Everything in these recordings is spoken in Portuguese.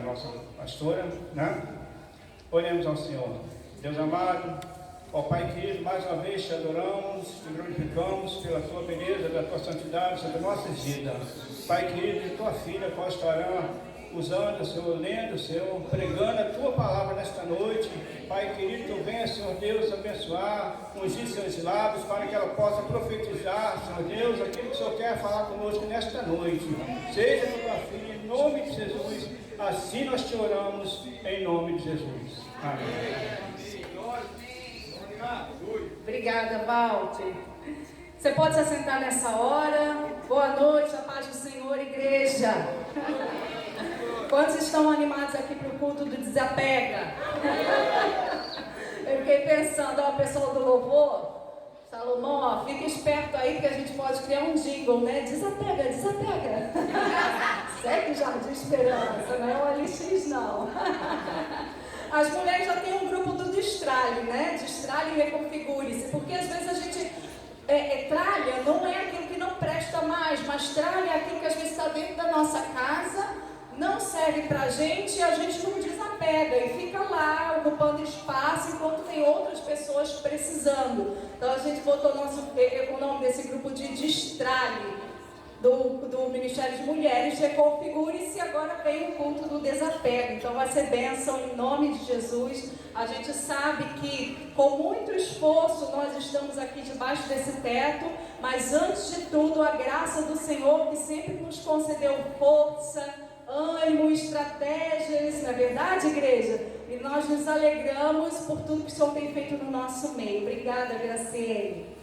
nossa pastora, né? Oremos ao Senhor. Deus amado, ó Pai querido, mais uma vez te adoramos, te glorificamos pela tua beleza, pela tua santidade sobre nossas vidas. Pai querido, tua filha qual estará usando, Senhor, lendo, Senhor, pregando a tua palavra nesta noite. Pai querido, tu venha, Senhor Deus, abençoar, ungir seus lábios para que ela possa profetizar, Senhor Deus, aquilo que o Senhor quer falar conosco nesta noite. Seja com tua filha, em nome de Jesus. Assim nós te oramos, em nome de Jesus. Amém. Obrigada, Walter. Você pode se assentar nessa hora. Boa noite, a paz do Senhor, igreja. Quantos estão animados aqui para o culto do Desapega? Eu fiquei pensando, ó, pessoal do louvor, Salomão, ó, fica esperto aí que a gente pode criar um jingle, né? Desapega, desapega. Segue Jardim Esperança, não é o LX, não. As mulheres já têm um grupo do Destralhe, né? Destralhe e Reconfigure-se, porque às vezes a gente tralha não é aquilo que não presta mais, mas tralha é aquilo que às vezes está dentro da nossa casa, não serve pra gente e a gente não desapega e fica lá ocupando espaço enquanto tem outras pessoas precisando. Então a gente botou o nome desse grupo de Destralhe do Ministério de Mulheres, Reconfigure-se, agora vem o culto do desapego. Então vai ser bênção em nome de Jesus. A gente sabe que com muito esforço nós estamos aqui debaixo desse teto, mas antes de tudo a graça do Senhor que sempre nos concedeu força, ânimo, estratégias, não é verdade, igreja? E nós nos alegramos por tudo que o Senhor tem feito no nosso meio. Obrigada, Graciele.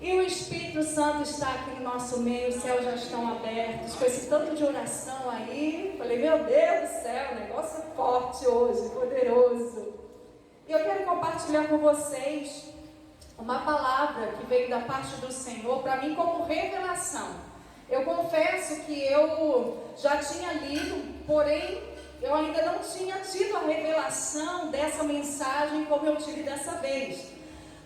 E o Espírito Santo está aqui no nosso meio, os céus já estão abertos, com esse tanto de oração aí. Falei, meu Deus do céu, o negócio é forte hoje, poderoso. E eu quero compartilhar com vocês uma palavra que veio da parte do Senhor, para mim como revelação. Eu confesso que eu já tinha lido, porém eu ainda não tinha tido a revelação dessa mensagem como eu tive dessa vez.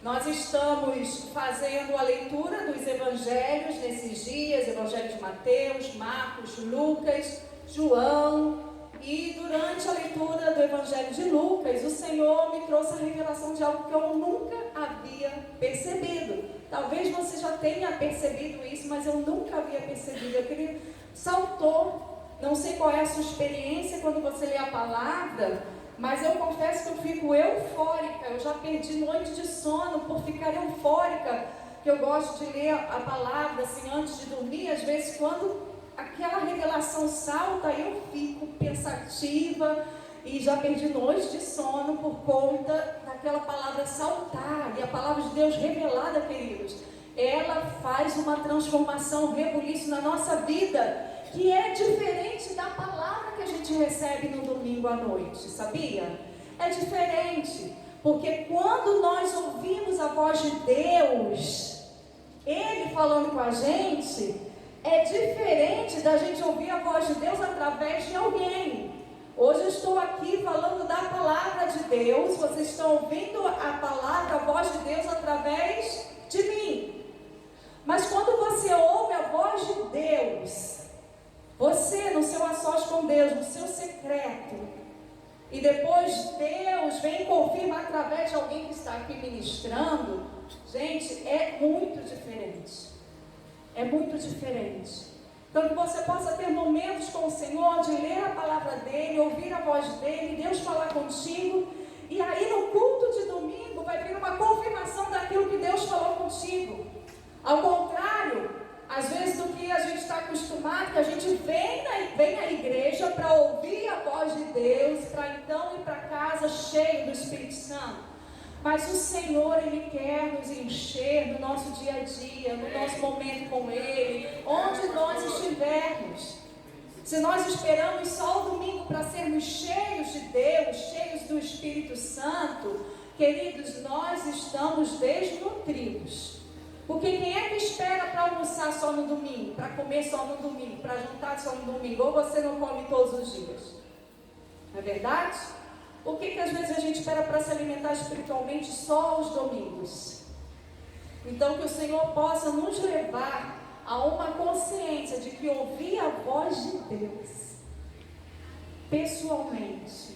Nós estamos fazendo a leitura dos evangelhos nesses dias, Evangelho de Mateus, Marcos, Lucas, João, e durante a leitura do Evangelho de Lucas, o Senhor me trouxe a revelação de algo que eu nunca havia percebido. Talvez você já tenha percebido isso, mas eu nunca havia percebido. Aquele saltou, não sei qual é a sua experiência quando você lê a palavra, mas eu confesso que eu fico eufórica. Eu já perdi noite de sono por ficar eufórica, que eu gosto de ler a palavra assim antes de dormir. Às vezes quando aquela revelação salta, eu fico pensativa e já perdi noite de sono por conta daquela palavra saltar. E a palavra de Deus revelada, queridos, ela faz uma transformação, um rebuliço na nossa vida, que é diferente da palavra que a gente recebe no domingo à noite, sabia? É diferente, porque quando nós ouvimos a voz de Deus, Ele falando com a gente, é diferente da gente ouvir a voz de Deus através de alguém. Hoje eu estou aqui falando da palavra de Deus, vocês estão ouvindo a palavra, a voz de Deus através de mim. Mas quando você ouve a voz de Deus, você no seu a sós com Deus, no seu secreto, e depois Deus vem e confirma através de alguém que está aqui ministrando, gente, é muito diferente. É muito diferente. Então que você possa ter momentos com o Senhor, de ler a palavra dEle, ouvir a voz dEle, Deus falar contigo, e aí no culto de domingo vai vir uma confirmação daquilo que Deus falou contigo. Ao contrário, às vezes do que a gente está acostumado, que a gente vem à igreja para ouvir a voz de Deus, para então ir para casa cheio do Espírito Santo. Mas o Senhor, Ele quer nos encher no nosso dia a dia, no nosso momento com Ele, onde nós estivermos. Se nós esperamos só o domingo para sermos cheios de Deus, cheios do Espírito Santo, queridos, nós estamos desnutridos. Porque quem é que espera para almoçar só no domingo, para comer só no domingo, para jantar só no domingo? Ou você não come todos os dias? Não é verdade? Por que às vezes a gente espera para se alimentar espiritualmente só aos domingos? Então que o Senhor possa nos levar a uma consciência de que ouvir a voz de Deus pessoalmente.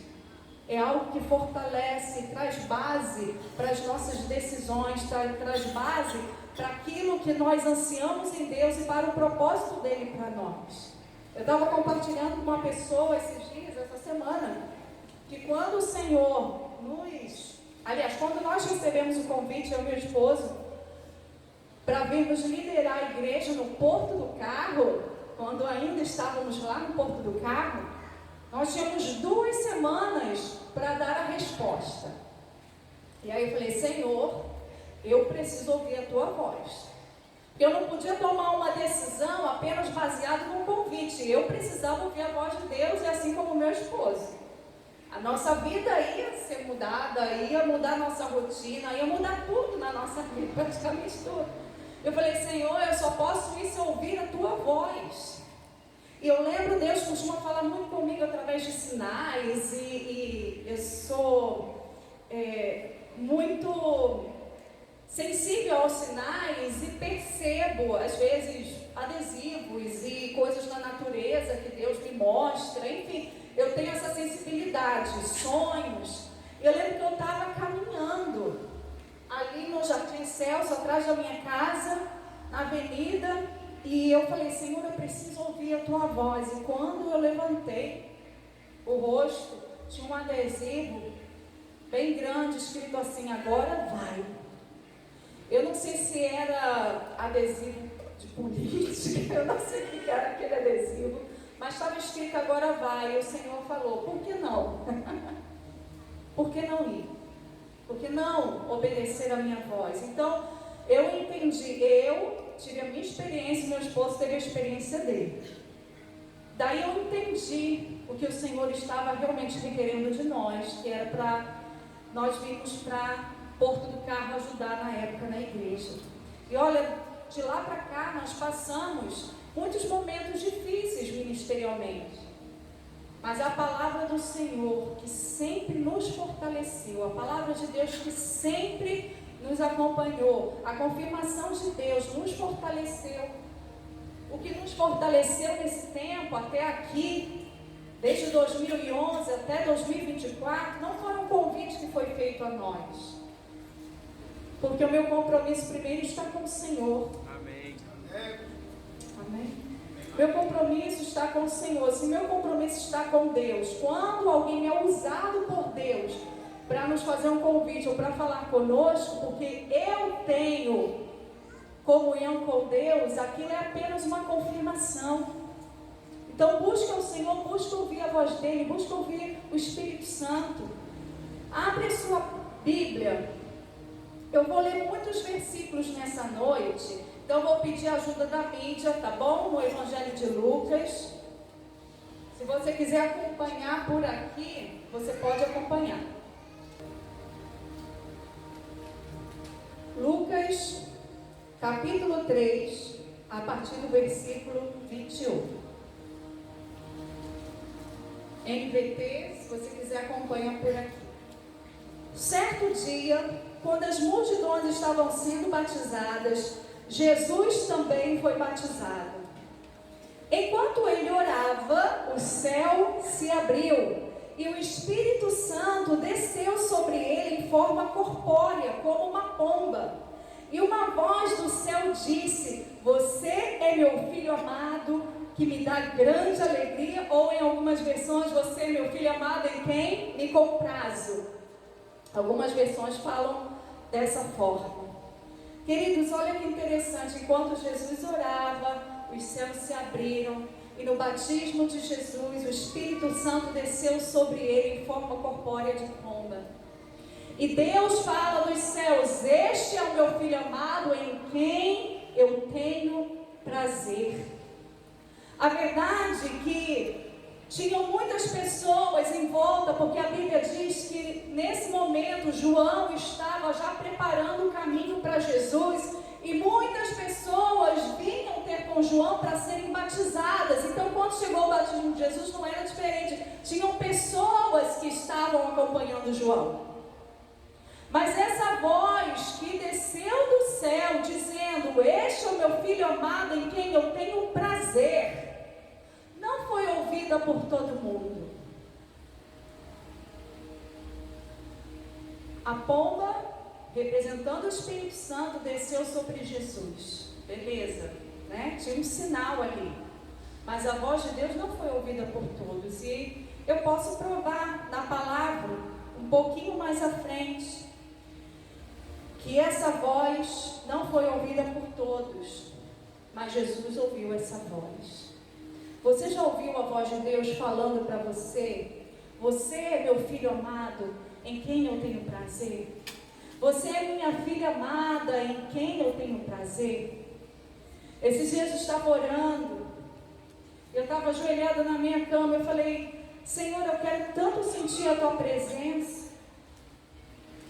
É algo que fortalece, traz base para as nossas decisões, traz base para aquilo que nós ansiamos em Deus e para o propósito dele para nós. Eu estava compartilhando com uma pessoa esses dias, essa semana, que quando o Senhor quando nós recebemos o convite, eu e meu esposo, para virmos liderar a igreja no Porto do Carro, quando ainda estávamos lá no Porto do Carro, nós tínhamos 2 semanas para dar a resposta. E aí eu falei, Senhor, eu preciso ouvir a tua voz. Eu não podia tomar uma decisão apenas baseada no convite. Eu precisava ouvir a voz de Deus, e assim como o meu esposo. A nossa vida ia ser mudada, ia mudar a nossa rotina, ia mudar tudo na nossa vida, praticamente tudo. Eu falei, Senhor, eu só posso ir se ouvir a tua voz. E eu lembro, Deus costuma falar muito comigo através de sinais, e eu sou muito sensível aos sinais e percebo, às vezes, adesivos e coisas na natureza que Deus me mostra, enfim, eu tenho essa sensibilidade, sonhos. Eu lembro que eu estava caminhando ali no Jardim Celso, atrás da minha casa, na avenida, e eu falei, Senhor, eu preciso ouvir a tua voz. E quando eu levantei o rosto, tinha um adesivo bem grande, escrito assim, agora vai. Eu não sei se era adesivo de política, eu não sei o que era aquele adesivo, mas estava escrito agora vai. E o Senhor falou, por que não? Por que não ir? Por que não obedecer a minha voz? Então, eu entendi, eu tive a minha experiência, meu esposo teve a experiência dele. Daí eu entendi o que o Senhor estava realmente requerendo de nós, que era para nós virmos para Porto do Carro ajudar na época na igreja. E olha, de lá para cá nós passamos muitos momentos difíceis ministerialmente. Mas a palavra do Senhor que sempre nos fortaleceu, a palavra de Deus que sempre nos acompanhou, a confirmação de Deus nos fortaleceu. O que nos fortaleceu nesse tempo até aqui, desde 2011 até 2024, não foi um convite que foi feito a nós. Porque o meu compromisso primeiro está com o Senhor. Amém. Amém. Meu compromisso está com o Senhor. Se meu compromisso está com Deus, quando alguém é usado por Deus para nos fazer um convite ou para falar conosco, porque eu tenho comunhão com Deus, aquilo é apenas uma confirmação. Então busca o Senhor, busca ouvir a voz dele, busca ouvir o Espírito Santo. Abre a sua Bíblia. Eu vou ler muitos versículos nessa noite, então eu vou pedir a ajuda da mídia, tá bom? No Evangelho de Lucas. Se você quiser acompanhar por aqui, você pode acompanhar. Lucas, capítulo 3, a partir do versículo 21. NVT, se você quiser acompanhar por aqui. Certo dia, quando as multidões estavam sendo batizadas, Jesus também foi batizado. Enquanto ele orava, o céu se abriu e o Espírito Santo desceu sobre ele em forma corpórea, como uma pomba. E uma voz do céu disse: você é meu filho amado, que me dá grande alegria. Ou em algumas versões, você é meu filho amado em quem me comprazo. Algumas versões falam dessa forma. Queridos, olha que interessante. Enquanto Jesus orava, os céus se abriram. E no batismo de Jesus, o Espírito Santo desceu sobre ele em forma corpórea de pomba. E Deus fala dos céus: este é o meu filho amado, em quem eu tenho prazer. A verdade é que tinham muitas pessoas em volta, porque a Bíblia diz que nesse momento João estava já preparando o caminho para Jesus, e muitas pessoas vinham ter com João para serem batizadas. Então, quando chegou o batismo de Jesus, não era diferente. Tinham pessoas que estavam acompanhando João. Mas essa voz que desceu do céu, dizendo: este é o meu filho amado, em quem eu tenho prazer, não foi ouvida por todo mundo. A pomba, representando o Espírito Santo, desceu sobre Jesus. Beleza, né? Tinha um sinal ali. Mas a voz de Deus não foi ouvida por todos. E eu posso provar na palavra, um pouquinho mais à frente, que essa voz não foi ouvida por todos, mas Jesus ouviu essa voz. Você já ouviu a voz de Deus falando para você? Você é meu filho amado, em quem eu tenho prazer? Você é minha filha amada, em quem eu tenho prazer? Esses dias eu estava orando, eu estava ajoelhada na minha cama, eu falei: Senhor, eu quero tanto sentir a Tua presença.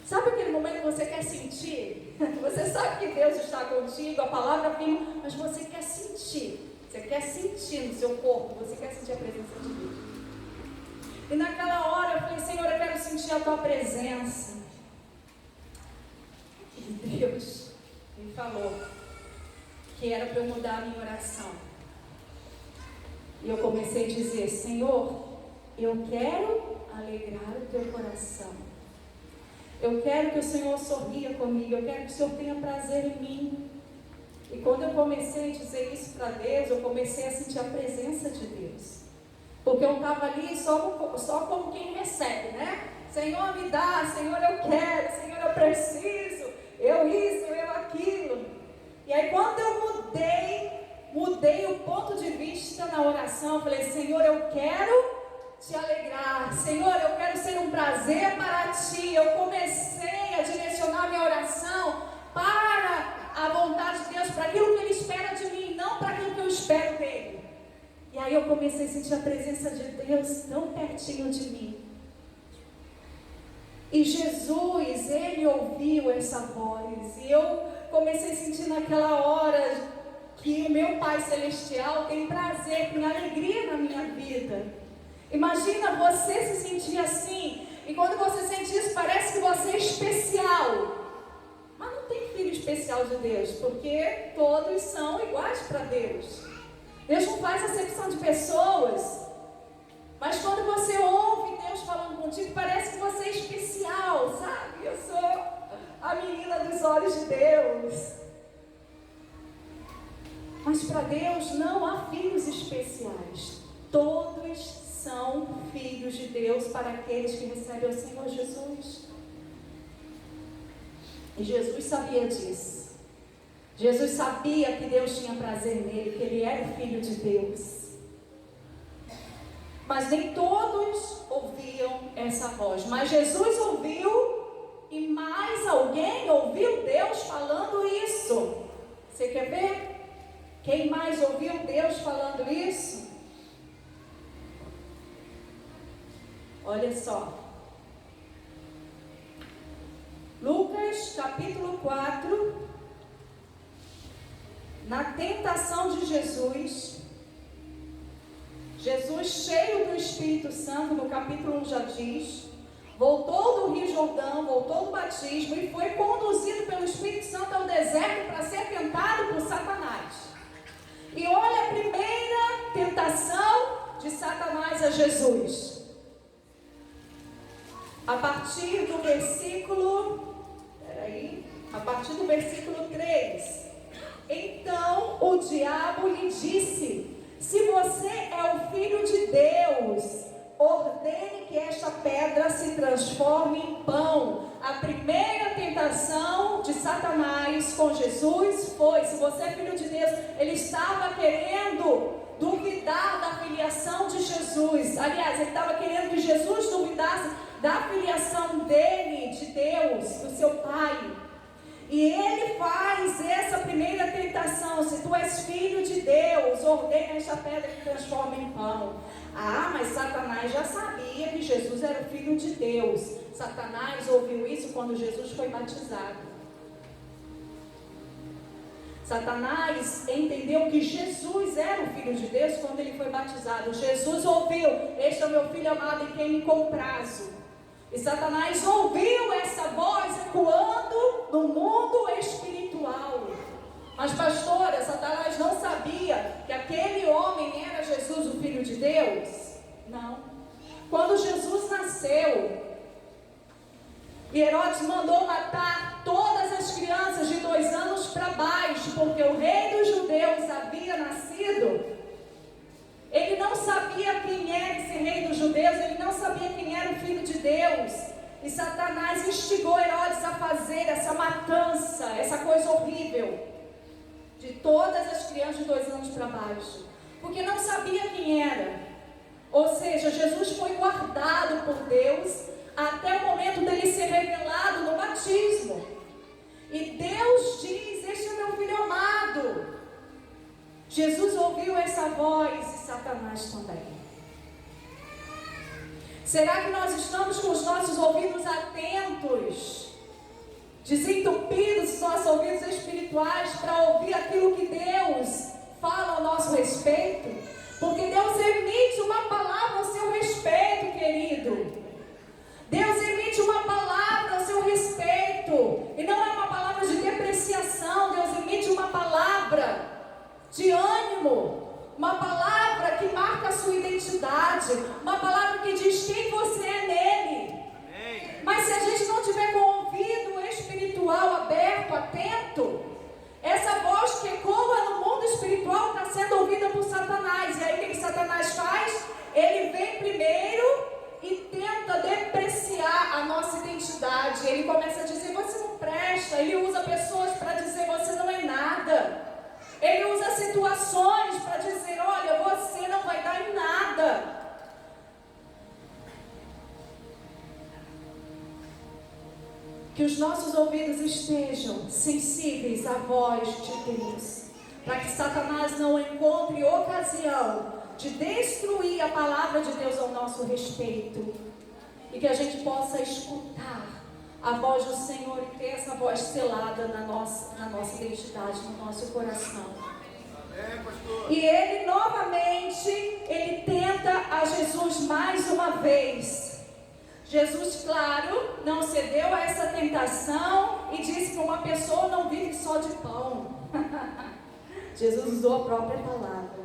Sabe aquele momento que você quer sentir? Você sabe que Deus está contigo, a palavra vem, mas você quer sentir. Você quer sentir no seu corpo, você quer sentir a presença de Deus. E naquela hora eu falei: Senhor, eu quero sentir a Tua presença. E Deus me falou que era para eu mudar a minha oração. E eu comecei a dizer: Senhor, eu quero alegrar o Teu coração. Eu quero que o Senhor sorria comigo, eu quero que o Senhor tenha prazer em mim. E quando eu comecei a dizer isso para Deus, eu comecei a sentir a presença de Deus. Porque eu estava ali só como quem recebe, né? Senhor, me dá, Senhor, eu quero, Senhor, eu preciso, eu isso, eu aquilo. E aí quando eu mudei o ponto de vista na oração, eu falei: Senhor, eu quero te alegrar, Senhor, eu quero ser um prazer para Ti. Eu comecei a direcionar minha oração para a vontade de Deus, para aquilo que Ele espera de mim, não para aquilo que eu espero dEle. E aí eu comecei a sentir a presença de Deus tão pertinho de mim. E Jesus, Ele ouviu essa voz, e eu comecei a sentir naquela hora que o meu Pai Celestial tem prazer, tem alegria na minha vida. Imagina você se sentir assim, e quando você sente isso, parece que você é especial. Mas não tem filho especial de Deus, porque todos são iguais para Deus. Deus não faz acepção de pessoas. Mas quando você ouve Deus falando contigo, parece que você é especial, sabe? Eu sou a menina dos olhos de Deus. Mas para Deus não há filhos especiais. Todos são filhos de Deus para aqueles que recebem o Senhor Jesus. E Jesus sabia disso. Jesus sabia que Deus tinha prazer nele, que ele era o Filho de Deus. Mas nem todos ouviam essa voz. Mas Jesus ouviu, e mais alguém ouviu Deus falando isso. Você quer ver? Quem mais ouviu Deus falando isso? Olha só. Lucas capítulo 4. Na tentação de Jesus, cheio do Espírito Santo, no capítulo 1 já diz, voltou do Rio Jordão, voltou do batismo e foi conduzido pelo Espírito Santo ao deserto para ser tentado por Satanás. E olha a primeira tentação de Satanás a Jesus. A partir do versículo 3. Então o diabo lhe disse: se você é o Filho de Deus, ordene que esta pedra se transforme em pão. A primeira tentação de Satanás com Jesus foi: se você é Filho de Deus, ele estava querendo duvidar da filiação de Jesus. Aliás, ele estava querendo que Jesus duvidasse da filiação dele, de Deus, do seu Pai. E ele faz essa primeira tentação: se tu és Filho de Deus, ordena esta pedra que transforma em pão. Ah, mas Satanás já sabia que Jesus era o Filho de Deus. Satanás ouviu isso quando Jesus foi batizado. Satanás entendeu que Jesus era o Filho de Deus quando ele foi batizado. Jesus ouviu: este é o meu Filho amado em quem me comprazo. E Satanás ouviu essa voz ecoando no mundo espiritual. Mas pastora, Satanás não sabia que aquele homem era Jesus, o Filho de Deus? Não. Quando Jesus nasceu, E Herodes mandou matar todas as crianças de 2 anos para baixo, porque o rei dos judeus havia nascido. Ele não sabia quem era esse rei dos judeus, ele não sabia quem era o Filho de Deus. E Satanás instigou Herodes a fazer essa matança, essa coisa horrível, de todas as crianças de 2 anos para baixo, porque não sabia quem era. Ou seja, Jesus foi guardado por Deus até o momento dele ser revelado no batismo. E Deus diz: este é meu filho amado. Jesus ouviu essa voz e Satanás também. Será que nós estamos com os nossos ouvidos atentos, desentupidos os nossos ouvidos espirituais para ouvir aquilo que Deus fala ao nosso respeito? Porque Deus emite uma palavra ao seu respeito, querido. Deus emite uma palavra ao seu respeito. E não é uma palavra de depreciação. Deus emite uma palavra de ânimo. Uma palavra que marca a sua identidade. Uma palavra que diz quem você é nele. Amém. Mas se a gente não tiver com o ouvido espiritual aberto, atento, essa voz que ecoa no mundo espiritual está sendo ouvida por Satanás. E aí o que Satanás faz? Ele vem primeiro e tenta depreciar a nossa identidade. Ele começa a dizer: você não presta. Ele usa pessoas para dizer: você não é nada. Ele usa situações para dizer: olha, você não vai dar em nada. Que os nossos ouvidos estejam sensíveis à voz de Deus, para que Satanás não encontre ocasião de destruir a palavra de Deus ao nosso respeito, e que a gente possa escutar a voz do Senhor e ter essa voz selada na nossa identidade, no nosso coração. E ele novamente, ele tenta a Jesus mais uma vez. Jesus, claro, não cedeu a essa tentação e disse que uma pessoa não vive só de pão. Jesus usou a própria palavra.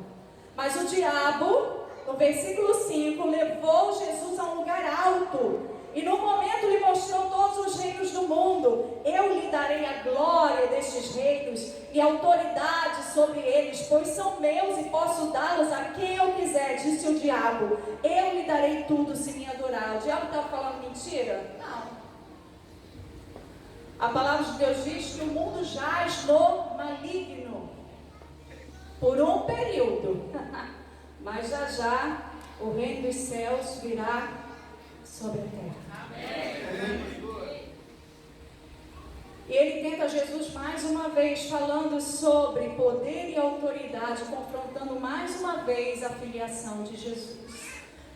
Mas o diabo, no versículo 5, levou Jesus a um lugar alto e no momento lhe mostrou todos os reinos do mundo. Eu lhe darei a glória destes reinos e autoridade sobre eles, pois são meus e posso dá-los a quem eu quiser, disse o diabo. Eu lhe darei tudo se me adorar. O diabo estava falando mentira? Não. A palavra de Deus diz que o mundo jaz no maligno por um período, mas já já o reino dos céus virá sobre a terra. Amém. E ele tenta Jesus mais uma vez, falando sobre poder e autoridade, confrontando mais uma vez a filiação de Jesus.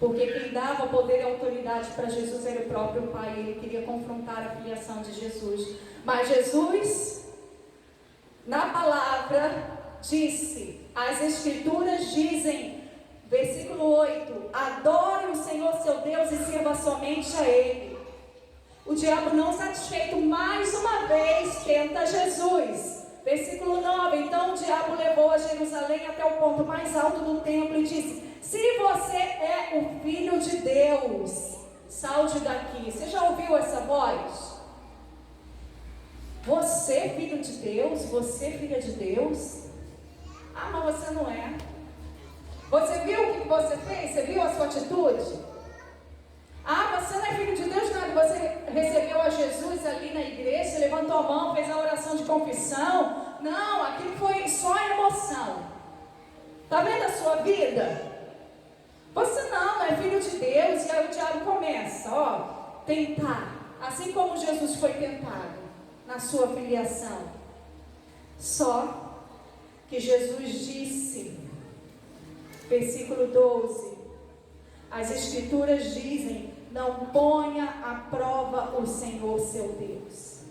Porque quem dava poder e autoridade para Jesus era o próprio Pai. Ele queria confrontar a filiação de Jesus. Mas Jesus, na palavra, disse: as Escrituras dizem, versículo 8: adore o Senhor seu Deus e sirva somente a Ele. O diabo, não satisfeito, mais uma vez tenta Jesus. Versículo 9: então o diabo levou a Jerusalém até o ponto mais alto do templo e disse: se você é o Filho de Deus, salte daqui. Você já ouviu essa voz? Você, filho de Deus? Você, filha de Deus? Ah, mas você não é. Você viu o que você fez? Você viu a sua atitude? Ah, você não é filho de Deus nada. Você recebeu a Jesus ali na igreja, levantou a mão, fez a oração de confissão. Não, aquilo foi só emoção. Está vendo a sua vida? Você não é filho de Deus. E aí o diabo começa, tentar. Assim como Jesus foi tentado na sua filiação. Só que Jesus disse, versículo 12: as Escrituras dizem: não ponha à prova o Senhor seu Deus.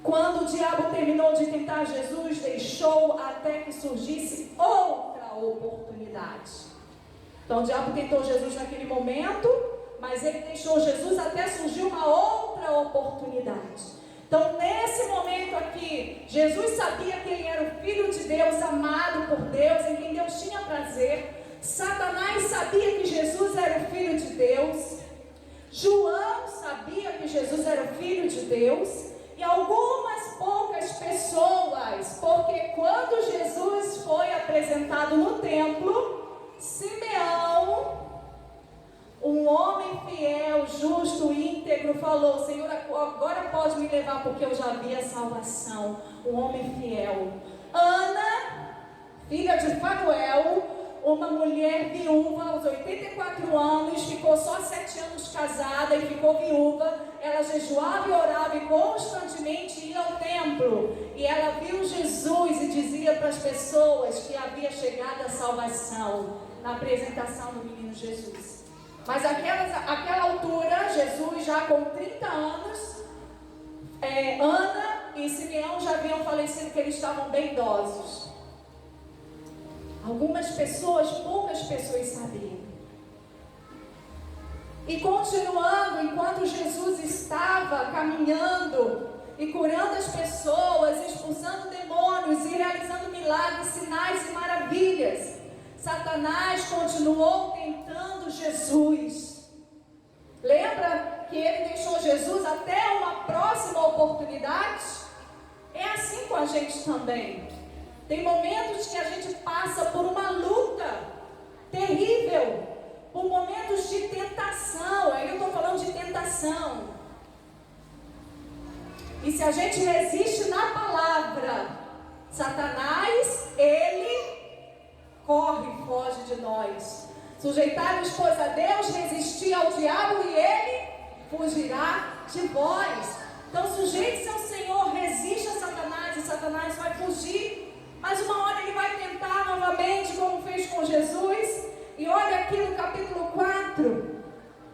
Quando o diabo terminou de tentar Jesus, deixou até que surgisse outra oportunidade. Então o diabo tentou Jesus naquele momento, mas ele deixou Jesus até surgir uma outra oportunidade. Então nesse momento aqui, Jesus sabia que ele era o Filho de Deus, amado por Deus, em quem Deus tinha prazer. Satanás sabia que Jesus era o Filho de Deus. João sabia sabia que Jesus era o Filho de Deus, e algumas poucas pessoas, porque quando Jesus foi apresentado no templo, Simeão, um homem fiel, justo, íntegro, falou: Senhor, agora pode me levar porque eu já vi a salvação. Um homem fiel. Ana, filha de Fanuel, uma mulher viúva aos 84 anos, ficou só 7 anos casada e ficou viúva. Ela jejuava e orava e constantemente ia ao templo. E ela viu Jesus e dizia para as pessoas que havia chegado a salvação na apresentação do menino Jesus. Mas aquela altura, Jesus já com 30 anos, Ana e Simeão já haviam falecido, que eles estavam bem idosos. Algumas pessoas, poucas pessoas sabiam. E continuando, enquanto Jesus estava caminhando e curando as pessoas, expulsando demônios e realizando milagres, sinais e maravilhas, Satanás continuou tentando Jesus. Lembra que ele deixou Jesus até uma próxima oportunidade? É assim com a gente também. Tem momentos que a gente passa por uma luta terrível, por momentos de tentação. Aí eu estou falando de tentação. E se a gente resiste na palavra, Satanás, ele corre e foge de nós. Sujeitai-vos, pois, a Deus, resistir ao diabo e ele fugirá de vós. Então sujeite-se ao Senhor, resiste a Satanás e Satanás vai fugir. Mas uma hora ele vai tentar novamente, como fez com Jesus. E olha aqui no capítulo 4,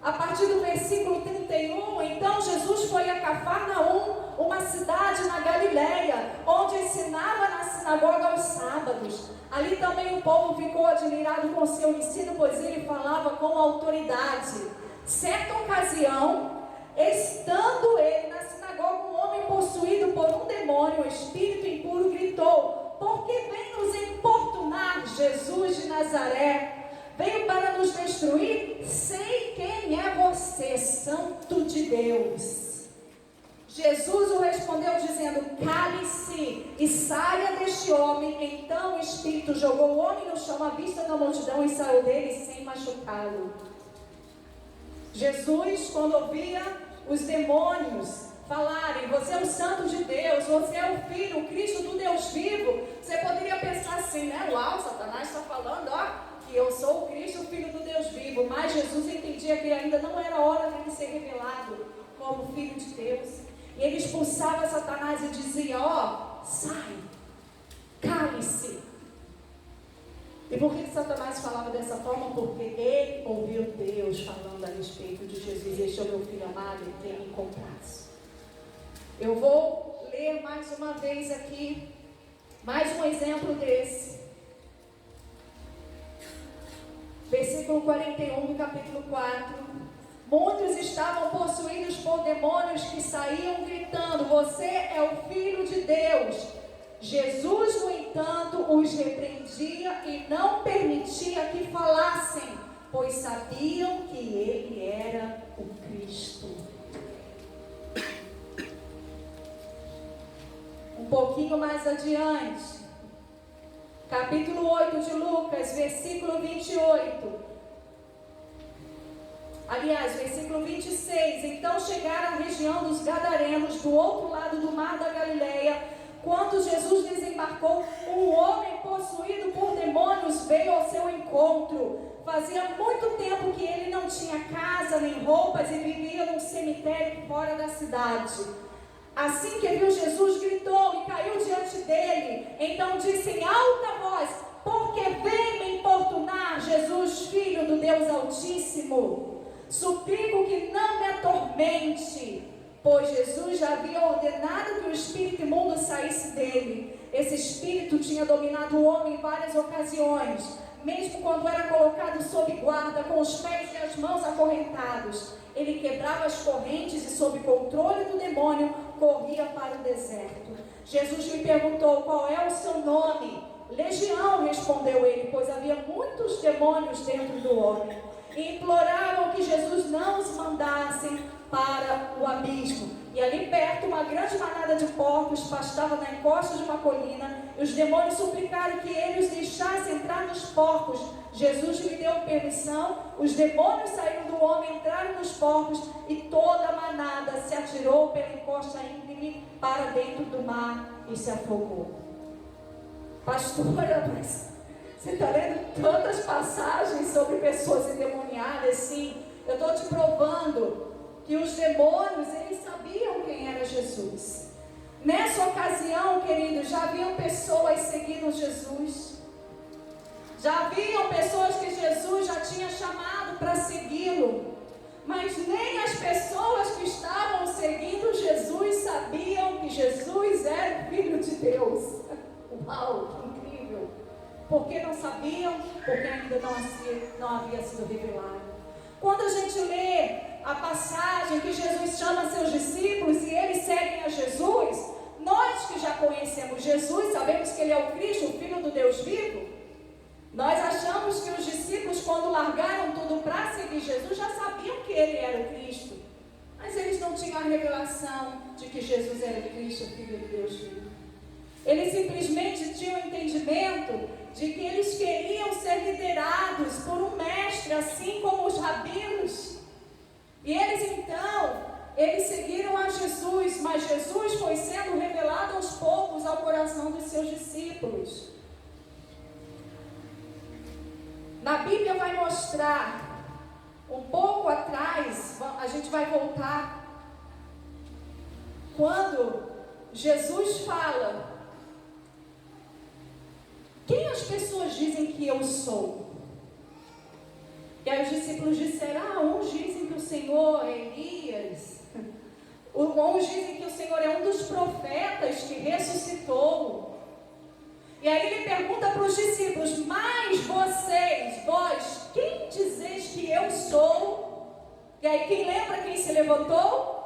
a partir do versículo 31. Então Jesus foi a Cafarnaum, uma cidade na Galileia, onde ensinava na sinagoga aos sábados. Ali também o povo ficou admirado com seu ensino, pois ele falava com autoridade. Certa ocasião, estando ele na sinagoga, um homem possuído por um demônio, um espírito impuro, gritou: por que vem nos importunar, Jesus de Nazaré? Veio para nos destruir? Sei quem é você, Santo de Deus. Jesus o respondeu dizendo: cale-se e saia deste homem. Então o espírito jogou o homem no chão à vista da multidão e saiu dele sem machucá-lo. Jesus, quando ouvia os demônios falarem: você é o Santo de Deus, você é o Filho, o Cristo do Deus vivo, você poderia pensar assim, né? Uau, Satanás está falando, que eu sou o Cristo, o Filho do Deus vivo. Mas Jesus entendia que ainda não era hora dele ser revelado como Filho de Deus. E ele expulsava Satanás e dizia: sai, cale-se. E por que Satanás falava dessa forma? Porque ele ouviu Deus falando a respeito de Jesus. Este é o meu filho amado, em quem me comprasse. Eu vou ler mais uma vez aqui, mais um exemplo desse. Versículo 41 do capítulo 4. Muitos estavam possuídos por demônios que saíam gritando: você é o Filho de Deus. Jesus, no entanto, os repreendia e não permitia que falassem, pois sabiam que ele era o Cristo. Um pouquinho mais adiante, capítulo 8 de Lucas, versículo 28. Aliás, versículo 26. Então chegaram à região dos Gadarenos, do outro lado do mar da Galileia. Quando Jesus desembarcou, um homem possuído por demônios veio ao seu encontro. Fazia muito tempo que ele não tinha casa nem roupas e vivia num cemitério fora da cidade. Assim que viu Jesus, gritou e caiu diante dele. Então disse em alta voz: por que vem me importunar, Jesus, Filho do Deus Altíssimo? Suplico que não me atormente. Pois Jesus já havia ordenado que o espírito imundo saísse dele. Esse espírito tinha dominado o homem em várias ocasiões, mesmo quando era colocado sob guarda, com os pés e as mãos acorrentados. Ele quebrava as correntes e, sob controle do demônio, corria para o deserto. Jesus lhe perguntou: qual é o seu nome? Legião, respondeu ele, pois havia muitos demônios dentro do homem. E imploravam que Jesus não os mandasse para abismo. E ali perto, uma grande manada de porcos pastava na encosta de uma colina. E os demônios suplicaram que ele os deixasse entrar nos porcos. Jesus lhe deu permissão. Os demônios saíram do homem, entraram nos porcos. E toda a manada se atirou pela encosta íngreme para dentro do mar e se afogou. Pastora, mas você está lendo tantas passagens sobre pessoas endemoniadas, sim. Eu estou te provando que os demônios, eles sabiam quem era Jesus. Nessa ocasião, queridos, já haviam pessoas seguindo Jesus. Já haviam pessoas que Jesus já tinha chamado para segui-lo. Mas nem as pessoas que estavam seguindo Jesus sabiam que Jesus era o Filho de Deus. Uau, que incrível! Por que não sabiam? Porque ainda não havia sido revelado. Quando a gente lê a passagem que Jesus chama seus discípulos e eles seguem a Jesus, nós que já conhecemos Jesus, sabemos que Ele é o Cristo, o Filho do Deus vivo, nós achamos que os discípulos, quando largaram tudo para seguir Jesus, já sabiam que Ele era o Cristo. Mas eles não tinham a revelação de que Jesus era o Cristo, o Filho do Deus vivo. Eles simplesmente tinham o entendimento de que eles queriam ser liderados por um mestre, assim como os rabinos. E eles seguiram a Jesus, mas Jesus foi sendo revelado aos poucos ao coração dos seus discípulos. Na Bíblia vai mostrar, um pouco atrás, a gente vai voltar, quando Jesus fala: quem as pessoas dizem que eu sou? E aí os discípulos disseram: uns dizem que o Senhor é Elias, uns dizem que o Senhor é um dos profetas que ressuscitou. E aí ele pergunta para os discípulos: mas vós, quem dizeis que eu sou? E aí quem lembra quem se levantou?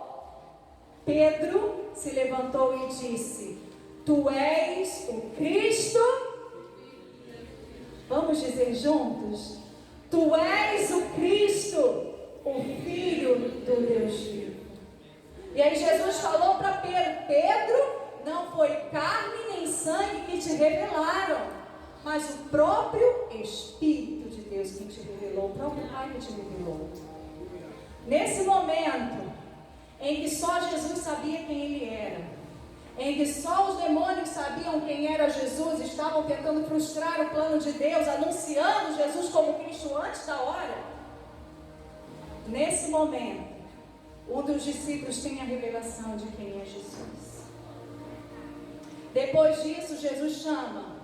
Pedro se levantou e disse: tu és o Cristo. Vamos dizer juntos? Tu és o Cristo, o Filho do Deus vivo. E aí Jesus falou para Pedro: Pedro, não foi carne nem sangue que te revelaram, mas o próprio Espírito de Deus que te revelou, o próprio Pai que te revelou. Nesse momento em que só Jesus sabia quem Ele era, em que só os demônios sabiam quem era Jesus, estavam tentando frustrar o plano de Deus, anunciando Jesus como Cristo antes da hora. Nesse momento, um dos discípulos tem a revelação de quem é Jesus. Depois disso, Jesus chama: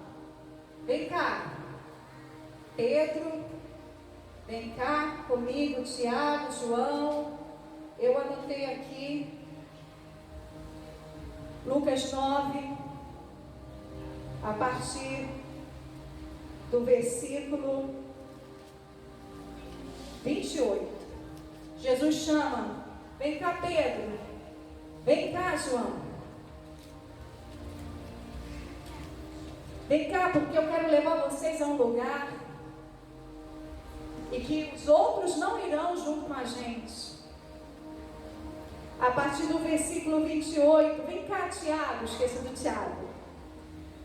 vem cá, Pedro, vem cá comigo, Tiago, João. Eu anotei aqui Lucas 9, a partir do versículo 28. Jesus chama: vem cá, Pedro, vem cá, João. Vem cá, porque eu quero levar vocês a um lugar e que os outros não irão junto com a gente. A partir do versículo 28, vem cá, Tiago, esqueça do Tiago.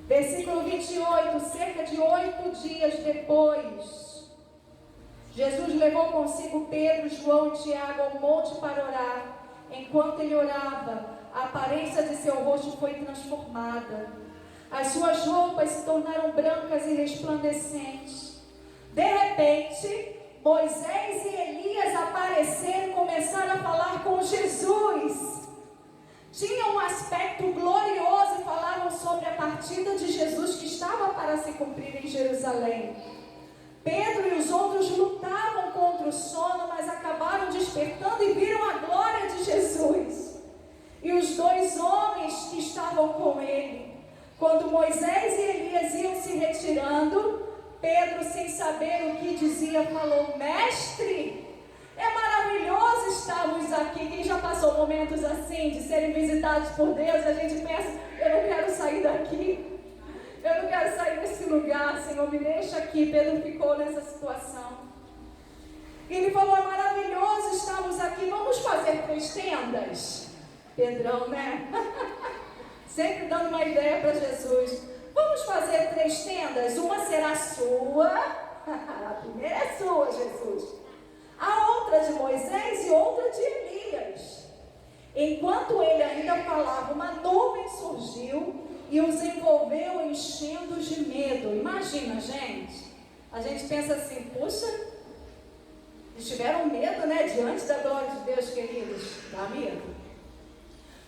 Versículo 28, cerca de 8 dias depois, Jesus levou consigo Pedro, João e Tiago ao monte para orar. Enquanto ele orava, a aparência de seu rosto foi transformada. As suas roupas se tornaram brancas e resplandecentes. De repente, Moisés e Elias apareceram e começaram a falar com Jesus. Tinham um aspecto glorioso e falavam sobre a partida de Jesus que estava para se cumprir em Jerusalém. Pedro e os outros lutavam contra o sono, mas acabaram despertando e viram a glória de Jesus. E os dois homens que estavam com ele. Quando Moisés e Elias iam se retirando, Pedro, sem saber o que dizia, falou: mestre, é maravilhoso estarmos aqui. Quem já passou momentos assim, de serem visitados por Deus, a gente pensa: eu não quero sair daqui, eu não quero sair desse lugar, Senhor, me deixa aqui. Pedro ficou nessa situação. E ele falou: é maravilhoso estarmos aqui, vamos fazer 3 tendas. Pedrão, né? Sempre dando uma ideia para Jesus. Vamos fazer 3 tendas, uma será sua, a primeira é sua, Jesus. A outra de Moisés e outra de Elias. Enquanto ele ainda falava, uma nuvem surgiu e os envolveu, enchendo-os de medo. Imagina, gente. A gente pensa assim, puxa, eles tiveram medo, né? Diante da glória de Deus, queridos. Dá medo.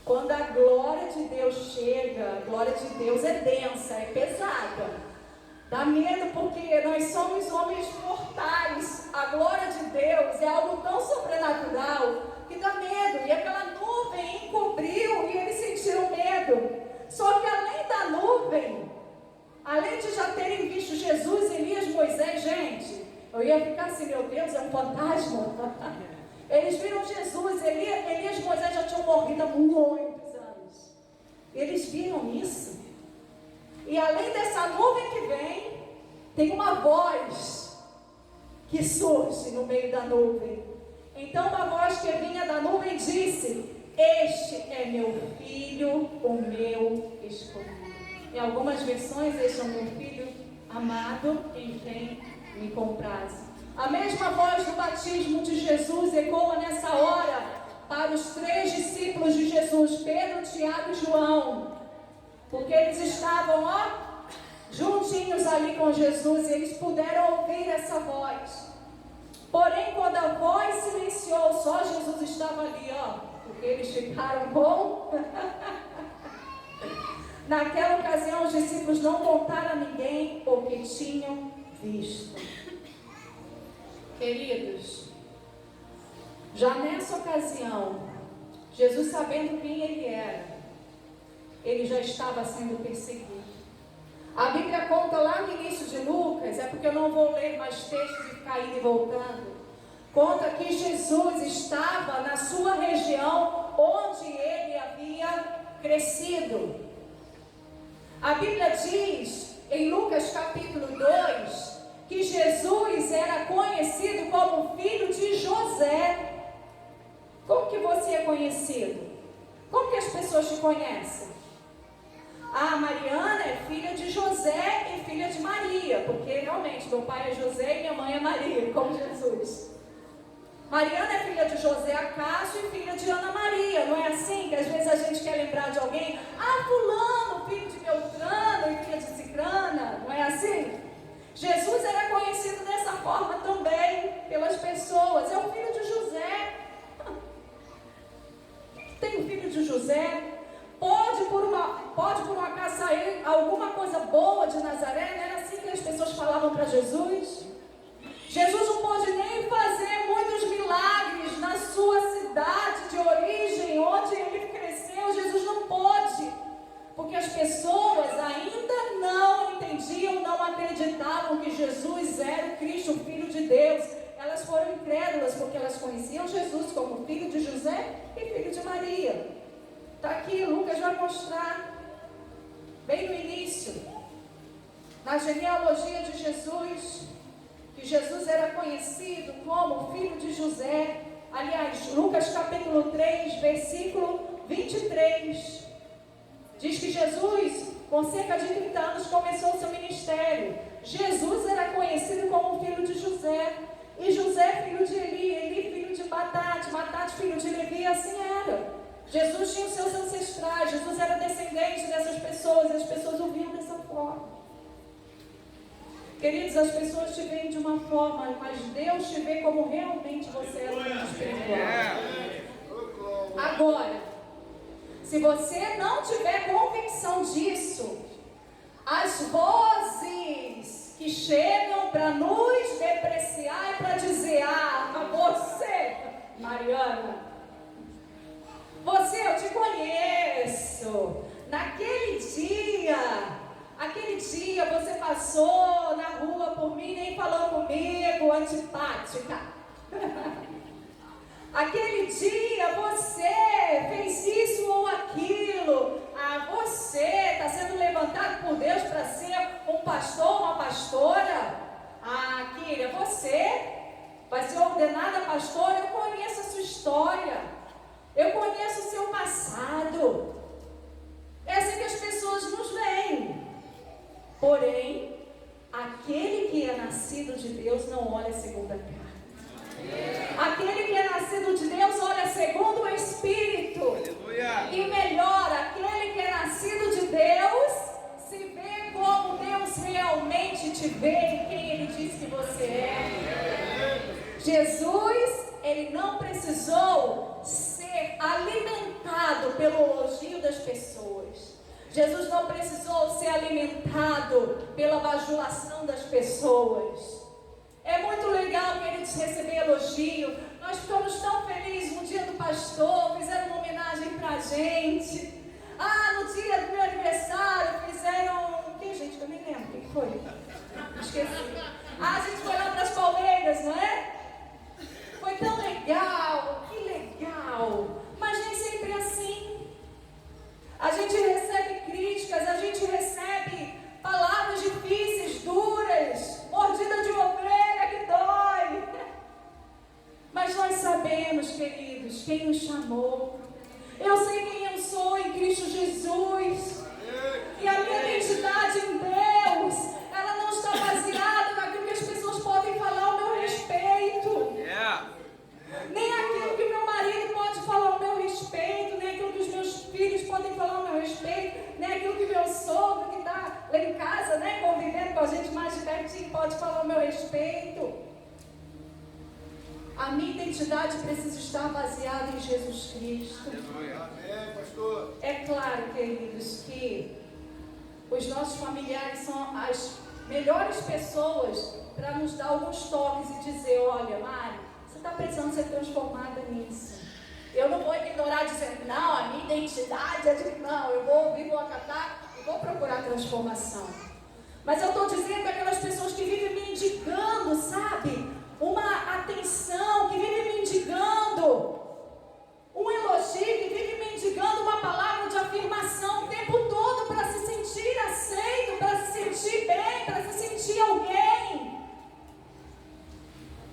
Quando a glória de Deus chega, a glória de Deus é densa, é pesada. Dá medo porque nós somos homens mortais. A glória de Deus é algo tão sobrenatural que dá medo. E aquela nuvem encobriu e eles sentiram medo. Só que além da nuvem, além de já terem visto Jesus, Elias, Moisés, gente, eu ia ficar assim, meu Deus, é um fantasma. Eles viram Jesus, Elias e Moisés já tinham morrido há muitos anos. Eles viram isso. E além dessa nuvem que vem, tem uma voz que surge no meio da nuvem. Então uma voz que vinha da nuvem disse: este é meu filho, o meu escolhido. Em algumas versões, este é o meu filho amado, em quem me compraz. A mesma voz do batismo de Jesus ecoa nessa hora para os 3 discípulos de Jesus, Pedro, Tiago e João, porque eles estavam, juntinhos ali com Jesus, e eles puderam ouvir essa voz. Porém, quando a voz silenciou, só Jesus estava ali, porque eles ficaram com... Naquela ocasião, os discípulos não contaram a ninguém o que tinham visto. Queridos, já nessa ocasião, Jesus, sabendo quem ele era, ele já estava sendo perseguido. A Bíblia conta lá no início de Lucas, é porque eu não vou ler mais textos e ficar indo e voltando. Conta que Jesus estava na sua região onde ele havia crescido. A Bíblia diz, em Lucas capítulo 2, que Jesus era conhecido como filho de José. Como que você é conhecido? Como que as pessoas te conhecem? A Mariana é filha de José e filha de Maria, porque realmente meu pai é José e minha mãe é Maria, como Jesus. Mariana é filha de José Acácio e filha de Ana Maria. Não é assim que às vezes a gente quer lembrar de alguém? Fulano, filho de Beltrano e filha de Cicrana. Não é assim? Jesus era conhecido dessa forma também pelas pessoas. É o filho de José. Tem o filho de José. Pode por um acaso sair alguma coisa boa de Nazaré? Não era assim que as pessoas falavam para Jesus? Jesus não pôde nem fazer muitos milagres na sua cidade de origem, onde ele cresceu. Jesus não pôde, porque as pessoas ainda não entendiam, não acreditavam que Jesus era o Cristo, o Filho de Deus. Elas foram incrédulas, porque elas conheciam Jesus como filho de José e filho de Maria. Está aqui, Lucas vai mostrar, bem no início, na genealogia de Jesus, que Jesus era conhecido como filho de José. Aliás, Lucas capítulo 3, versículo 23, diz que Jesus, com cerca de 30 anos, começou o seu ministério. Jesus era conhecido como filho de José, e José filho de Eli, Eli filho de Matate, Matate filho de Levi, e assim era. Jesus tinha os seus ancestrais, Jesus era descendente dessas pessoas, e as pessoas ouviam dessa forma. Queridos, as pessoas te veem de uma forma, mas Deus te vê como realmente você é no mundo espiritual. Agora, se você não tiver convicção disso, as vozes que chegam para nos depreciar e para dizer: você, Mariana, eu te conheço. Aquele dia você passou na rua por mim, nem falou comigo, antipática. Aquele dia você fez isso ou aquilo. Você está sendo levantado por Deus para ser um pastor, uma pastora. Querida, você vai ser ordenado Jesus não precisou ser alimentado pela bajulação das pessoas. É muito legal, queridos, receber elogio. Nós ficamos tão felizes no dia do pastor, fizeram uma homenagem pra gente. No dia do meu aniversário, fizeram... O que, gente? Eu nem lembro. O que foi? Esqueci. A gente foi lá para as Palmeiras, não é? Foi tão legal, que legal. Mas nem sempre é assim. A gente recebe críticas, a gente recebe palavras difíceis, duras, mordida de ovelha que dói. Mas nós sabemos, queridos, quem nos chamou. Eu sei quem eu sou em Cristo Jesus. E a minha identidade em Deus, ela não está baseada naquilo que as pessoas podem falar ao meu respeito. Nem aquilo que meu marido pode falar ao meu respeito, nem aquilo que os meus filhos podem falar ao meu respeito, nem aquilo que meu sogro que está lá em casa, né, convivendo com a gente mais de pertinho, pode falar ao meu respeito. A minha identidade precisa estar baseada em Jesus Cristo. Amém, pastor. É claro, queridos, que os nossos familiares são as melhores pessoas para nos dar alguns toques e dizer: olha, Mari, você está precisando ser transformada nisso. Eu não vou ignorar dizendo: não, a minha identidade é de... Não, eu vou ouvir, vou acatar e vou procurar transformação. Mas eu estou dizendo que aquelas pessoas que vivem me indicando, sabe? Uma atenção, que vive mendigando um elogio, que vive mendigando uma palavra de afirmação o tempo todo para se sentir aceito, para se sentir bem, para se sentir alguém.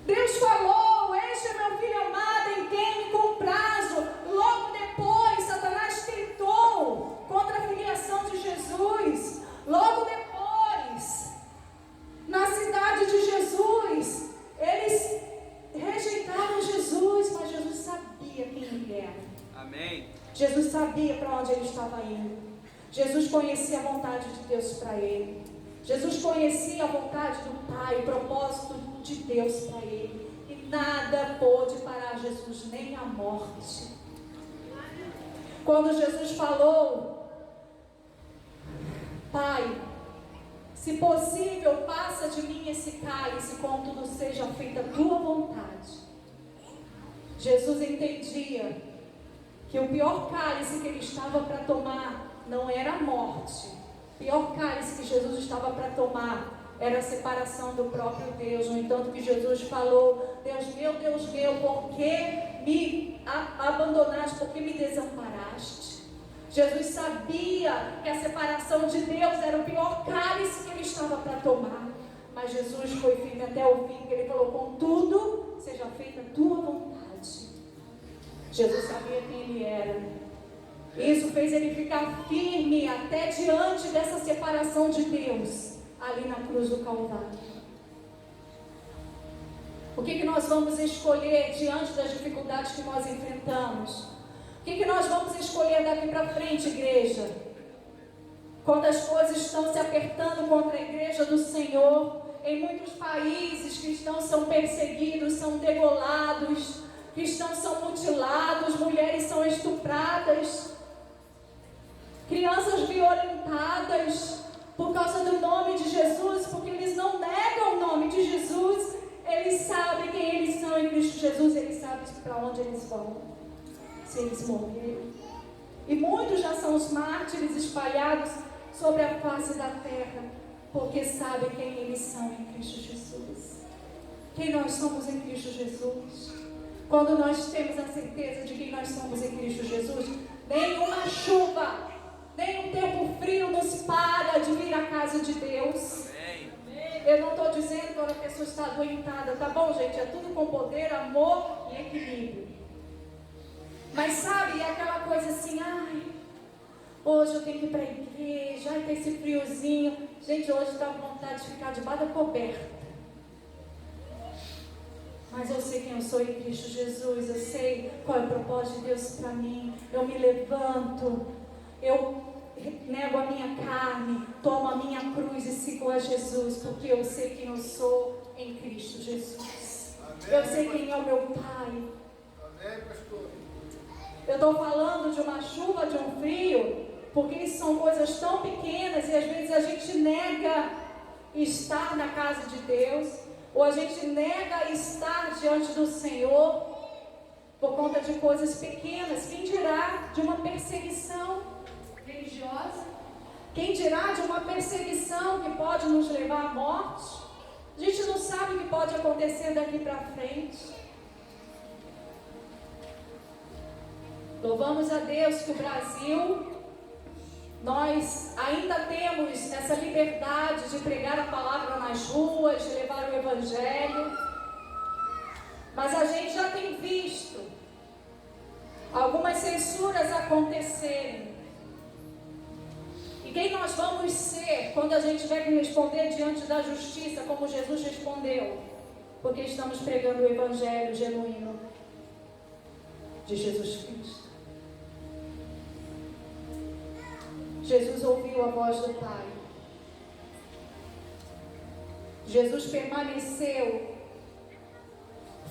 Deus falou: este é meu filho amado em quem me comprazo. Logo depois, Satanás tentou contra a filiação de Jesus. Logo depois, na cidade de Jesus, eles rejeitaram Jesus, mas Jesus sabia quem ele era. Amém. Jesus sabia para onde ele estava indo. Jesus conhecia a vontade de Deus para ele. Jesus conhecia a vontade do Pai, o propósito de Deus para ele. E nada pôde parar Jesus, nem a morte. Quando Jesus falou: Pai, se possível, passa de mim esse cálice, contudo seja feita a tua vontade. Jesus entendia que o pior cálice que ele estava para tomar não era a morte. O pior cálice que Jesus estava para tomar era a separação do próprio Deus. No entanto que Jesus falou: Deus meu, por que me abandonaste? Por que me desamparaste? Jesus sabia que a separação de Deus era o pior cálice que ele estava para tomar. Mas Jesus foi firme até o fim, que ele falou: contudo, seja feita a tua vontade. Jesus sabia quem ele era. Isso fez ele ficar firme até diante dessa separação de Deus, ali na cruz do Calvário. O que nós vamos escolher diante das dificuldades que nós enfrentamos? O que nós vamos escolher daqui para frente, igreja? Quando as coisas estão se apertando contra a igreja do Senhor, em muitos países, cristãos são perseguidos, são degolados, cristãos são mutilados, mulheres são estupradas, crianças violentadas por causa do nome de Jesus, porque eles não negam o nome de Jesus. Eles sabem quem eles são em Cristo Jesus, eles sabem para onde eles vão, se eles morrerem. E muitos já são os mártires espalhados sobre a face da terra, porque sabem quem eles são em Cristo Jesus. Quem nós somos em Cristo Jesus. Quando nós temos a certeza de quem nós somos em Cristo Jesus, nenhuma chuva, nem um tempo frio nos para de vir à casa de Deus. Eu não estou dizendo quando a pessoa está adoentada, tá bom, gente? É tudo com poder, amor e equilíbrio. Mas sabe, é aquela coisa assim: ai, hoje eu tenho que ir para a igreja, ai, tá esse friozinho. Gente, hoje dá vontade de ficar debaixo da coberta. Mas eu sei quem eu sou em Cristo Jesus, eu sei qual é o propósito de Deus para mim. Eu me levanto, eu nego a minha carne, tomo a minha cruz e sigo a Jesus, porque eu sei quem eu sou em Cristo Jesus. Amém. Eu sei quem é o meu Pai. Amém, pastor. Eu estou falando de uma chuva, de um frio, Porque isso são coisas tão pequenas e às vezes a gente nega estar na casa de Deus, ou a gente nega estar diante do Senhor por conta de coisas pequenas. Quem dirá de uma perseguição religiosa? Quem dirá de uma perseguição que pode nos levar à morte? A gente não sabe o que pode acontecer daqui para frente. Louvamos a Deus que o Brasil, nós ainda temos essa liberdade de pregar a palavra nas ruas, de levar o Evangelho, mas a gente já tem visto algumas censuras acontecerem. E quem nós vamos ser quando a gente tiver que responder diante da justiça, como Jesus respondeu? Porque estamos pregando o Evangelho genuíno de Jesus Cristo. Jesus ouviu a voz do Pai. Jesus permaneceu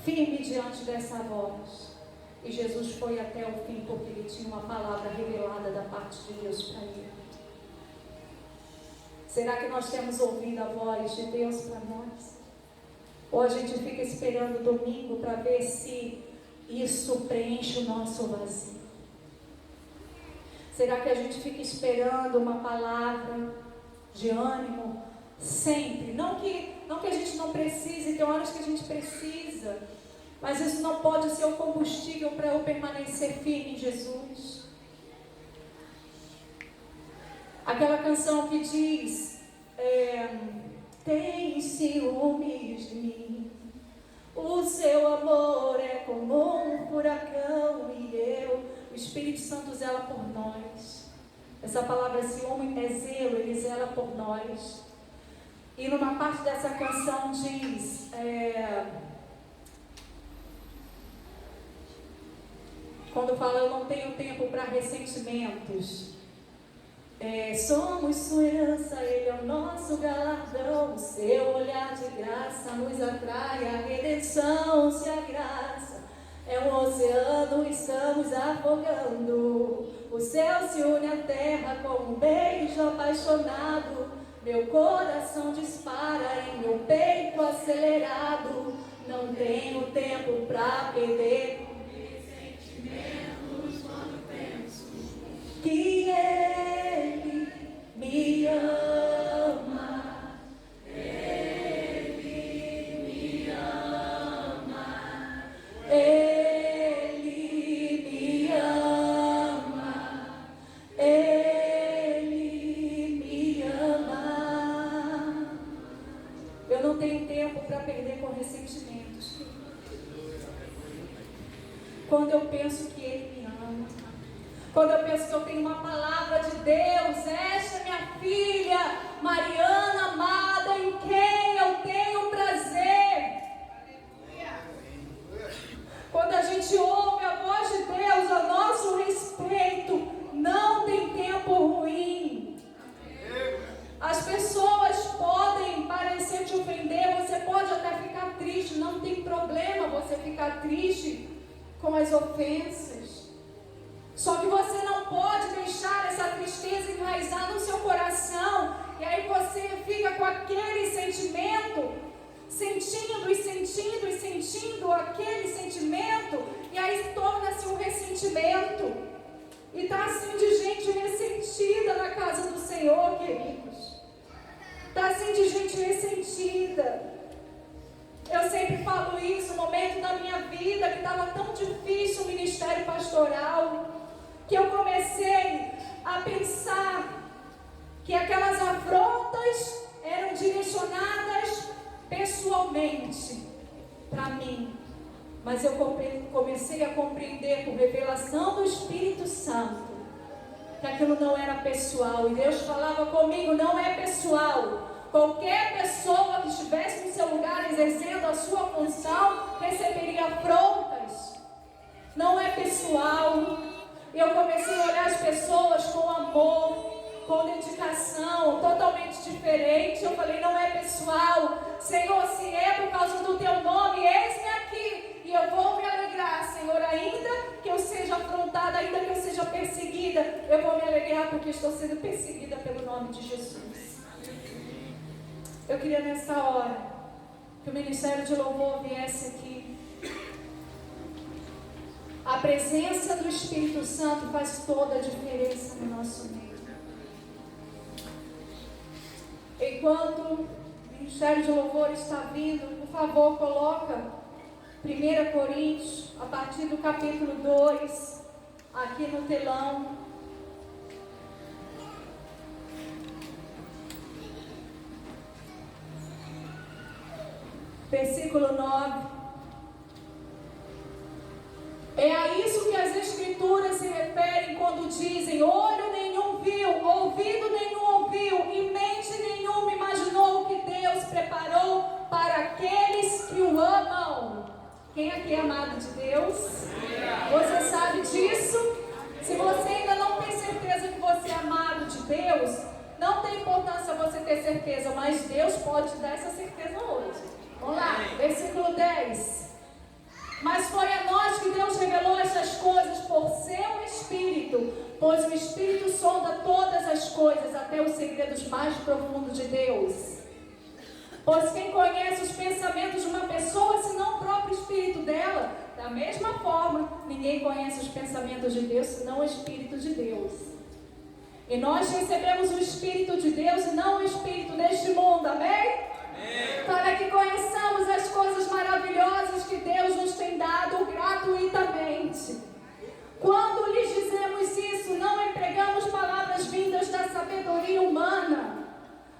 firme diante dessa voz. E Jesus foi até o fim porque ele tinha uma palavra revelada da parte de Deus para ele. Será que nós temos ouvido a voz de Deus para nós? Ou a gente fica esperando o domingo para ver se isso preenche o nosso vazio? Será que a gente fica esperando uma palavra de ânimo sempre? Não que a gente não precise, tem horas que a gente precisa, mas isso não pode ser o combustível para eu permanecer firme em Jesus. Aquela canção que diz, tem ciúmes de mim, o seu amor é como um furacão e o Espírito Santo zela por nós. Essa palavra ciúme é zelo, ele zela por nós. E numa parte dessa canção diz, quando fala eu não tenho tempo para ressentimentos, somos sua herança, ele é o nosso galardão, o seu olhar de graça nos atrai, a redenção se agraça. É um oceano, estamos afogando. O céu se une à terra com um beijo apaixonado. Meu coração dispara em meu peito acelerado. Não tenho tempo pra perder sentimentos quando penso que ele me ama. Ele me ama. Eu não tenho tempo para perder com ressentimentos. Quando eu penso que Ele me ama, quando eu penso que eu tenho uma palavra de Deus, esta é minha filha, Mariana amada, em quem eu tenho prazer. Quando a gente ouve a voz de Deus a nosso respeito, não tem tempo ruim. As pessoas podem parecer te ofender, você pode até ficar triste, não tem problema você ficar triste com as ofensas. Só que você não pode deixar essa tristeza enraizar no seu coração, e aí você fica com aquele sentimento, sentindo aquele sentimento, e aí torna-se um ressentimento. E está assim de gente ressentida na casa do Senhor, queridos. Está assim de gente ressentida. Eu sempre falo isso, no momento da minha vida que estava tão difícil o ministério pastoral, que eu comecei a pensar que aquelas afrontas eram direcionadas pessoalmente para mim. Mas eu comecei a compreender por revelação do Espírito Santo que aquilo não era pessoal. E Deus falava comigo, não é pessoal. Qualquer pessoa que estivesse no seu lugar exercendo a sua função receberia afrontas. Não é pessoal. Eu comecei a olhar as pessoas com amor, com dedicação, totalmente diferente. Eu falei, não é pessoal. Senhor, se é por causa do teu nome, eis-me aqui. E eu vou me alegrar, Senhor, ainda que eu seja afrontada, ainda que eu seja perseguida, eu vou me alegrar guerrear porque estou sendo perseguida pelo nome de Jesus. Eu queria nessa hora que o Ministério de Louvor viesse aqui. A presença do Espírito Santo faz toda a diferença no nosso meio. Enquanto o Ministério de Louvor está vindo, por favor, coloca 1 Coríntios, a partir do capítulo 2, aqui no telão. Versículo 9. É a isso que as Escrituras se referem quando dizem: olho nenhum viu, ouvido nenhum ouviu e mente nenhuma imaginou o que Deus preparou para aqueles que o amam. Quem aqui é amado de Deus? Você sabe disso? Se você ainda não tem certeza que você é amado de Deus, não tem importância você ter certeza, mas Deus pode te dar essa certeza hoje. Vamos lá, versículo 10. Mas foi a nós que Deus revelou essas coisas por seu Espírito, pois o Espírito sonda todas as coisas, até os segredos mais profundos de Deus. Pois quem conhece os pensamentos de uma pessoa, senão o próprio Espírito dela? Da mesma forma, ninguém conhece os pensamentos de Deus, senão o Espírito de Deus. E nós recebemos o Espírito de Deus e não o Espírito deste mundo, amém? Para que conheçamos as coisas maravilhosas que Deus nos tem dado gratuitamente. Quando lhes dizemos isso, não empregamos palavras vindas da sabedoria humana,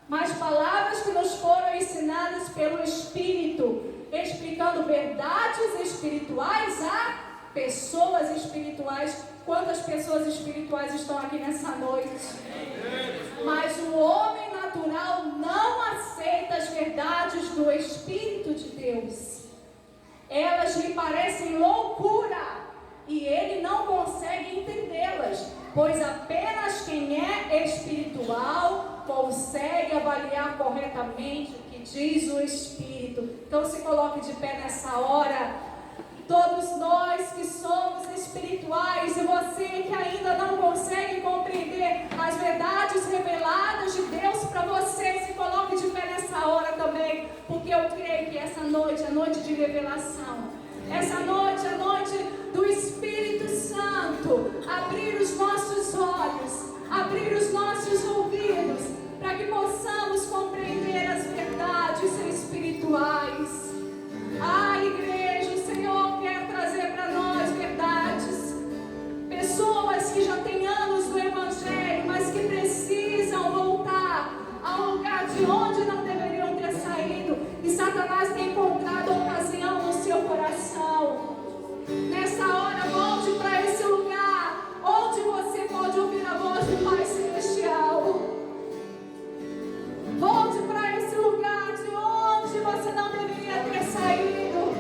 mas palavras que nos foram ensinadas pelo Espírito, explicando verdades espirituais a pessoas espirituais. Quantas pessoas espirituais estão aqui nessa noite? Mas o homem natural não aceita as verdades do Espírito de Deus. Elas lhe parecem loucura e ele não consegue entendê-las, pois apenas quem é espiritual consegue avaliar corretamente o que diz o Espírito. Então se coloque de pé nessa hora. Todos nós que somos espirituais e você que ainda não consegue compreender as verdades reveladas de Deus para você, se coloque de pé nessa hora também, porque eu creio que essa noite é noite de revelação. Essa noite é noite do Espírito Santo abrir os nossos olhos, abrir os nossos ouvidos, para que possamos compreender as verdades espirituais. Igreja, o Senhor quer trazer para nós verdades. Pessoas que já têm anos no Evangelho, mas que precisam voltar ao lugar de onde não deveriam ter saído. E Satanás tem encontrado ocasião no seu coração. Nessa hora, volte para esse lugar onde você pode ouvir a voz do Pai Celestial. Volte para esse lugar de onde você não deveria ter saído.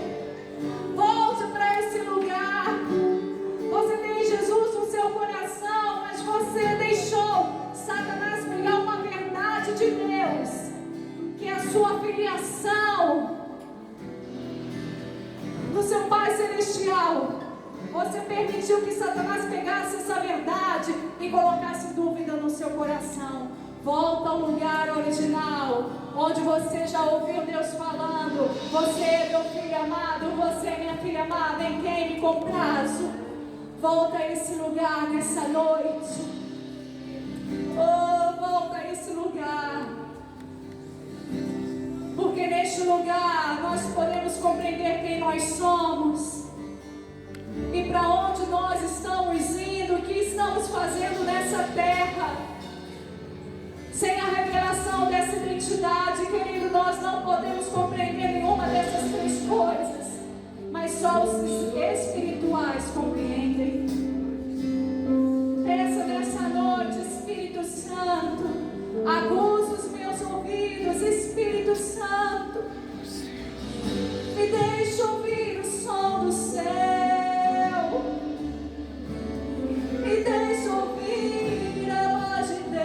Volte para esse lugar. Você tem Jesus no seu coração, mas você deixou Satanás pegar uma verdade de Deus, que é a sua filiação no seu Pai Celestial. Você permitiu que Satanás pegasse essa verdade e colocasse dúvida no seu coração. Volta ao lugar original, onde você já ouviu Deus falando: você é meu filho amado, você é minha filha amada, em quem me comprazo. Volta a esse lugar nessa noite. Oh, volta a esse lugar. Porque neste lugar nós podemos compreender quem nós somos e para onde nós estamos indo, o que estamos fazendo nessa terra. Sem a revelação dessa identidade, querido, nós não podemos compreender nenhuma dessas três coisas. Mas só os espirituais compreendem. Peça nessa noite, Espírito Santo, aguça os meus ouvidos, Espírito Santo. Me deixe ouvir o som do céu. Me deixe ouvir a voz de Deus.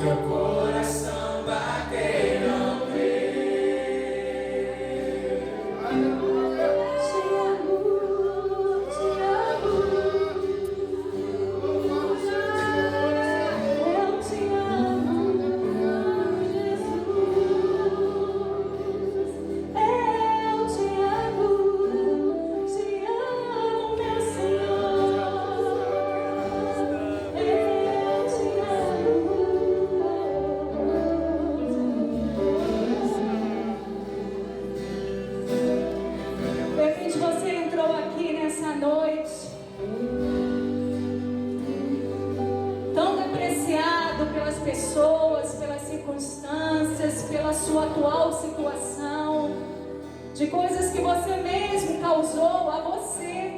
meu coração bater não ver. Aleluia. Te amo, te amo. Eu te amo, Jesus. Eu te amo, meu Senhor. Eu te amo. De repente você entrou aqui nessa noite tão depreciado pelas pessoas, pelas circunstâncias, pela sua atual situação, de coisas que você mesmo causou a você,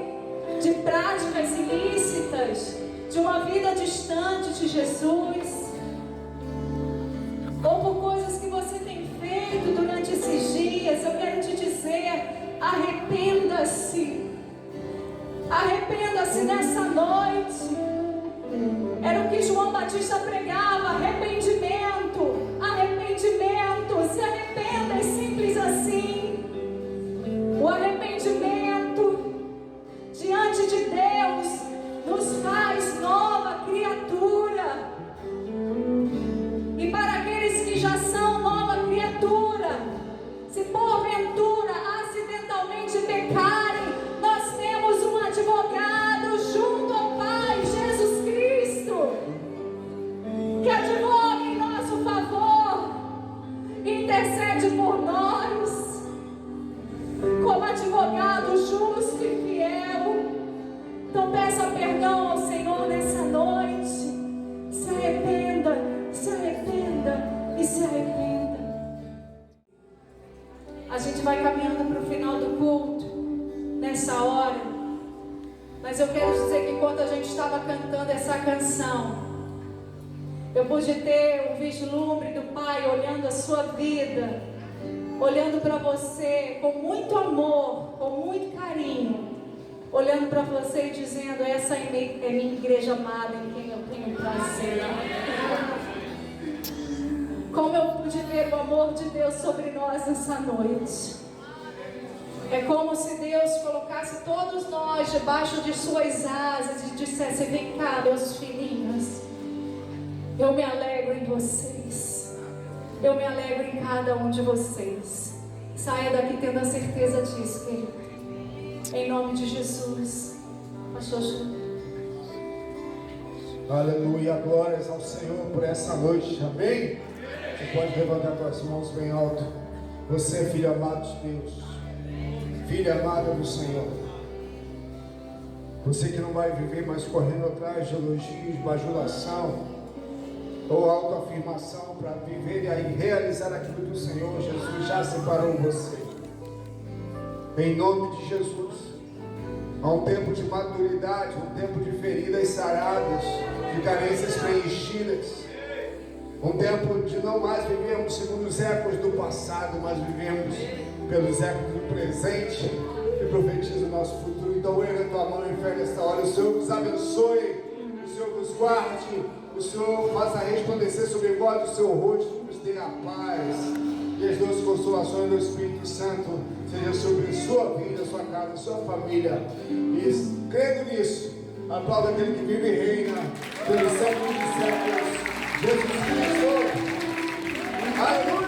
de práticas ilícitas, de uma vida distante de Jesus, ou por coisas que você tem feito durante esses dias. Eu quero te dizer, arrependa-se. Arrependa-se nessa noite. Era o que João Batista pregava: arrependimento, arrependimento. Se arrependa, é simples assim. O arrependimento diante de Deus nos faz nova criatura. E para aqueles que já são nova criatura, se porventura acidentalmente pecarem, nós temos um advogado junto ao Pai, Jesus Cristo, que advoga em nosso favor, intercede por nós, como advogado justo e fiel. Então peça perdão ao Senhor nessa noite. Se arrependa, se arrependa e se arrependa. A gente vai caminhando para o final do culto nessa hora, mas eu quero dizer que enquanto a gente estava cantando essa canção, eu pude ter um vislumbre do Pai olhando a sua vida, olhando para você com muito amor, com muito carinho, olhando para você e dizendo: essa é minha igreja amada em quem eu tenho prazer. Como eu pude ver o amor de Deus sobre nós nessa noite. É como se Deus colocasse todos nós debaixo de suas asas e dissesse: vem cá, meus filhinhos, eu me alegro em vocês, eu me alegro em cada um de vocês. Saia daqui tendo a certeza disso, querido, em nome de Jesus. Pastor Júlio. Aleluia, glórias ao Senhor por essa noite, amém? Você pode levantar suas mãos bem alto. Você é filho amado de Deus, filha amada do Senhor. Você que não vai viver mais correndo atrás de elogios, bajulação ou autoafirmação para viver e realizar aquilo que o Senhor Jesus já separou você. Em nome de Jesus. Há um tempo de maturidade, um tempo de feridas saradas, de carências preenchidas. Um tempo de não mais vivermos segundo os ecos do passado, mas vivemos pelos ecos do presente, que profetiza o nosso futuro. Então erga a tua mão em fé nesta hora. O Senhor nos abençoe, o Senhor nos guarde, o Senhor faça resplandecer sobre nós o seu rosto, nos dê a paz. E as duas consolações do Espírito Santo seja sobre sua vida, sua casa, sua família. E crendo nisso, aplauda aquele que vive e reina pelos séculos de séculos, Jesus Cristo. Aleluia!